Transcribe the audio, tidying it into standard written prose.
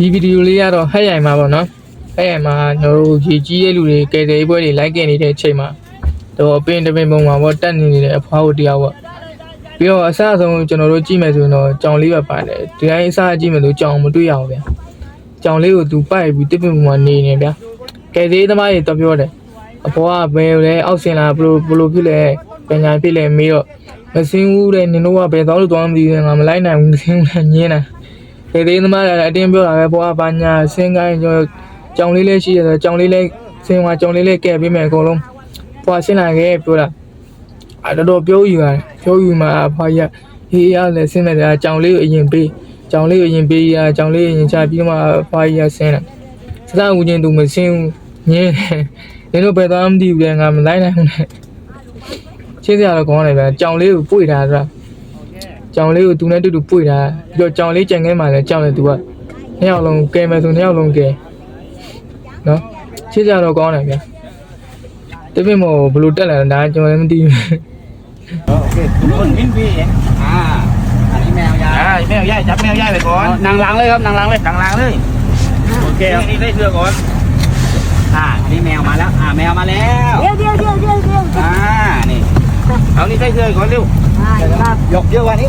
ဒီဗီဒီယိုလေးကတော့ဟဲ့ရိုင်မှာပေါ့နော်ဟဲ့ရိုင်မှာကျွန်တော်တို့ရေကြီးရဲ့လူတွေကယ်ဆယ်ရေးပွဲတွေလိုက်ခဲ့နေတဲ့အချိန်မှာတော့အပင်တပင်ပုံမှာပေါ့တက်နေနေတဲ့အဖွားတို့တရားပေါ့ပြီးတော့အစအဆုံးကျွန်တော်တို့ကြည့်မယ်ဆိုရင်တော့ကြောင်လေးပဲပါတယ်ဒီတိုင်းအစကြည့်မယ်ဆိုကြောင်မတွေ့ရအောင်ဗျာကြောင်လေးကိုသူပိုက်ပြီးတစ်ပင်ပုံမှာနေနေဗျာကယ်ဆယ်ရေးသမားတွေတော့ပြောတယ်အဖွားကဘယ်လဲအောက်ဆင်လာဘလို့ဖြစ်လဲပညာဖြစ်လဲမေးတော့မစင်းဘူးတဲ့နင်တို့ကဘယ်သွားလို့သွားမသိဘူးငါမလိုက်နိုင်ဘူးမစင်းဘူးညင်းတာဒီသေးသမားလည်းအတင်းပြောတာပဲဘွားဘာညာဆင်းကိုင်းကြောင်လေးလေးရှိတယ်ကြောင်လေးလေးဆင်းသွားကြောင်လေးလေးကဲပေးမယ်အကုန်လုံးဘွားဆင်းလာခဲ့ပြောတာတော်တော်ပြောယူရတယ်ပြောယူမှာဘွားကြီးဟေးရလည်းဆင်းတယ်ကြောင်လေးကိုအရင်ပေးကြောင်လေးကိုအရင်ပေးရကြောင်လေးအရင်ချပြီးတော့မှဘွားကြီးဆင်းတယ်စစဦးချင်းသူမဆင်းဘူးညင်းနင်တို့ဘယ်သွားမှမသိဘူးလေငါမလိုက်နိုင်ဘူးနဲ့ချင်းစရာတော့ကောင်းတယ်ဗျာကြောင်လေးကိုပွေထားတာကြောင်လေးကိုသူနဲ့တူတူပွေထားပြီးတော့ကြောင်လေးကြံခဲမှလည်းကြောင်လေသူကနှစ်ယောက်လုံးကဲမယ်ဆိုနှစ်ယောက်လုံးကဲနော်ချင်းစရာတော့ကောင်းတယ်ဗျာတပည့်မို့ဘလို့တက်လာတာကျွန်တော်လည်းမသိဘူးโอเคคุณมิ้นพี่อันนี้แมวยายแมวยายจับแมวยายไปก่อนนางล้างเลยครับนางล้างเลยโอเคนี่ได้เสื้อก่อนนี่แมวมาแล้วแมวมาแล้วเดี๋ยวนี่เอานี่ได้เสื้อก่อนเร็วยกเยอะกว่านี้